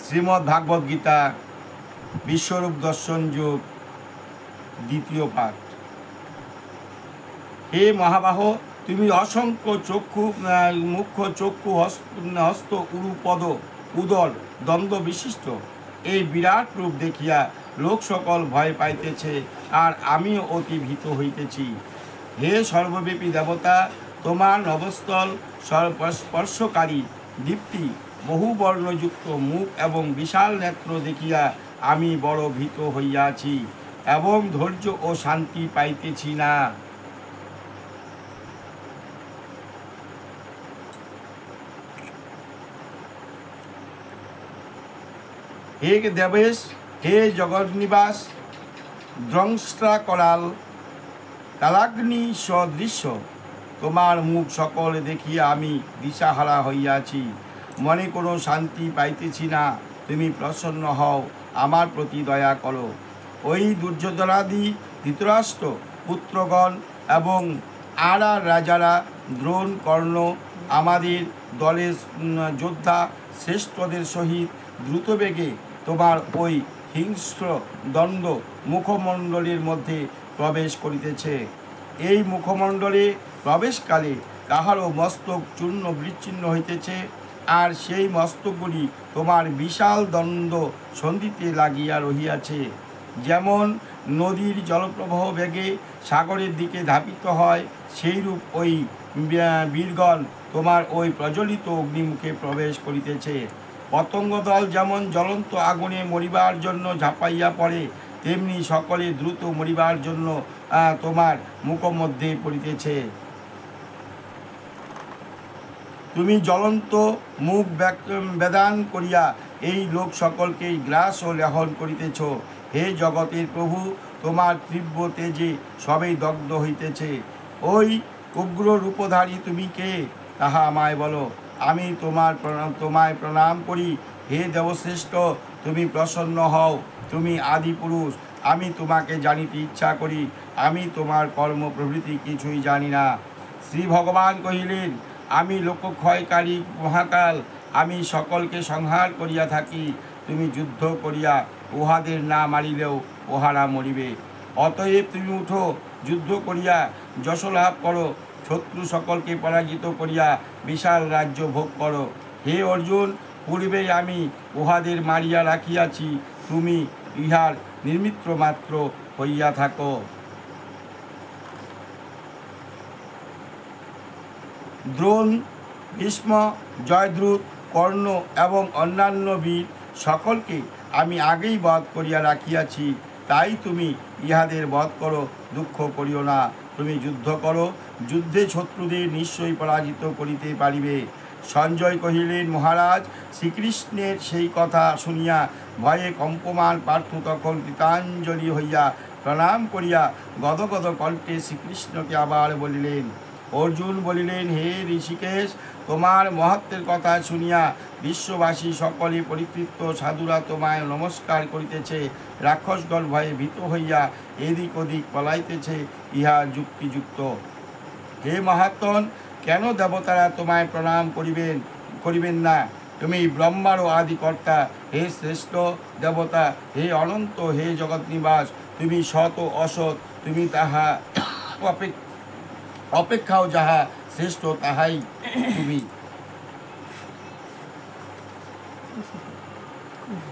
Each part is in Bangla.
শ্রীমদ্ ভাগবত গীতা বিশ্বরূপ দর্শন যোগ দ্বিতীয় পাঠ। হে মহাবাহ, তুমি অসংখ্য চক্ষু মুখ্য চক্ষু হস্ত উরুপদ উদর দ্বন্দ্ব বিশিষ্ট এই বিরাট রূপ দেখিয়া লোক সকল ভয় পাইতেছে, আর আমিও অতি ভীত হইতেছি। হে সর্বব্যাপী দেবতা, তোমার নবস্থল স্পর্শকারী দীপ্তি বহুবর্ণযুক্ত মুখ এবং বিশাল নেত্র দেখিয়া আমি বড় ভীত হইয়াছি এবং ধৈর্য ও শান্তি পাইতেছি না। হে দেবেশ, হে জগন্নিবাস, দ্রংষ্টা করাল কালাগ্নি সদৃশ্য তোমার মুখ সকল দেখিয়া আমি দিশাহারা হইয়াছি, মনে কোনো শান্তি পাইতেছি না। তুমি প্রসন্ন হও, আমার প্রতি দয়া করো। ওই দুর্যোধনাদি ধৃতরাষ্ট্র পুত্রগণ এবং আর রাজারা, দ্রোণ কর্ণ আমাদের দলের যোদ্ধা শ্রেষ্ঠদের সহিত দ্রুতবেগে তোমার ওই হিংস্র দণ্ড মুখমণ্ডলের মধ্যে প্রবেশ করিতেছে। এই মুখমণ্ডলে প্রবেশকালে কাহারও মস্তক চূর্ণ বিচ্ছিন্ন হইতেছে, আর সেই মস্তকগুলি তোমার বিশাল দণ্ড সন্ধিতে লাগিয়া রহিয়াছে। যেমন নদীর জলপ্রবাহ বেগে সাগরের দিকে ধাবিত হয়, সেইরূপ ওই বীরগণ তোমার ওই প্রজ্বলিত অগ্নিমুখে প্রবেশ করিতেছে। পতঙ্গদল যেমন জ্বলন্ত আগুনে মরিবার জন্য ঝাঁপাইয়া পড়ে, তেমনি সকলে দ্রুত মরিবার জন্য তোমার মুখমধ্যে পড়িতেছে। তুমি জ্বলন্ত মুখ বেদান করিয়া এই লোক সকলকেই গ্রাস ও লেহন করিতেছ। হে জগতের প্রভু, তোমার তীব্র তেজে সবেই দগ্ধ হইতেছে। ওই উগ্র রূপধারী তুমি কে, তাহা আমায় বলো, আমি তোমায় প্রণাম করি। হে দেবশ্রেষ্ঠ, তুমি প্রসন্ন হও, তুমি আদি পুরুষ। আমি তোমাকে জানিতে ইচ্ছা করি, আমি তোমার কর্ম প্রভৃতি কিছুই জানি না। শ্রী ভগবান কহিলেন, আমি লোকক্ষয়কারী মহাকাল, আমি সকলকে সংহার করিয়া থাকি। তুমি যুদ্ধ করিয়া উহাদের না মারিলেও উহারা মরিবে। অতএব তুমি উঠো, যুদ্ধ করিয়া যশ লাভ করো, শত্রু সকলকে পরাজিত করিয়া বিশাল রাজ্য ভোগ করো। হে অর্জুন, পূর্বেই আমি উহাদের মারিয়া রাখিয়াছি, তুমি ইহার নিমিত্ত মাত্র হইয়া থাকো। দ্রোণ, ভীষ্ম, জয়দ্রুত, কর্ণ এবং অন্যান্য বীর সকলকে আমি আগেই বধ করিয়া রাখিয়াছি, তাই তুমি ইহাদের বধ করো, দুঃখ করিও না। তুমি যুদ্ধ করো, যুদ্ধে শত্রুদের নিশ্চয়ই পরাজিত করিতে পারিবে। সঞ্জয় কহিলেন, মহারাজ, শ্রীকৃষ্ণের সেই কথা শুনিয়া ভয়ে কম্পমান পার্থ তখন কৃতাঞ্জলি হইয়া প্রণাম করিয়া গদগদ কণ্ঠে শ্রীকৃষ্ণকে আবার বলিলেন। অর্জুন বলিলেন, হে ঋষিকেশ, তোমার মহত্বের কথা শুনিয়া বিশ্ববাসী সকলে পরিতৃপ্ত সাধুরা তোমায় নমস্কার করিতেছে। রাক্ষসগণ ভয়ে ভীত হইয়া এদিক ওদিক পলাইতেছে, ইহা যুক্তিযুক্ত। হে মহাত্মন, কেন দেবতারা তোমায় প্রণাম করিবেন না? তুমি ব্রহ্মারও আদিকর্তা। হে শ্রেষ্ঠ দেবতা, হে অনন্ত, হে জগৎনিবাস, তুমি সৎ ও অসৎ, তুমি তাহা অপেক্ষাও যাহা শ্রেষ্ঠ তাহাই তুমি।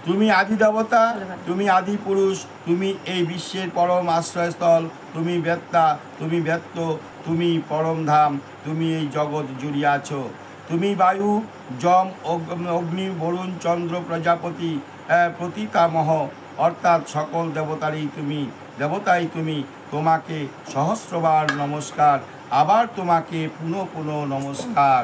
তুমি আদি দেবতা, তুমি আদি পুরুষ, তুমি এই বিশ্বের পরম আশ্রয়স্থল, তুমি বেত্তা, তুমি ব্যক্ত, তুমি পরম ধাম, তুমি এই জগৎ জুড়িয়াছ। তুমি বায়ু, যম, অগ্নি, বরুণ, চন্দ্র, প্রজাপতি, প্রতিকামহ, অর্থাৎ সকল দেবতাই তুমি। তোমাকে সহস্রবার নমস্কার, আবার তোমাকে পুনঃ পুনঃ নমস্কার।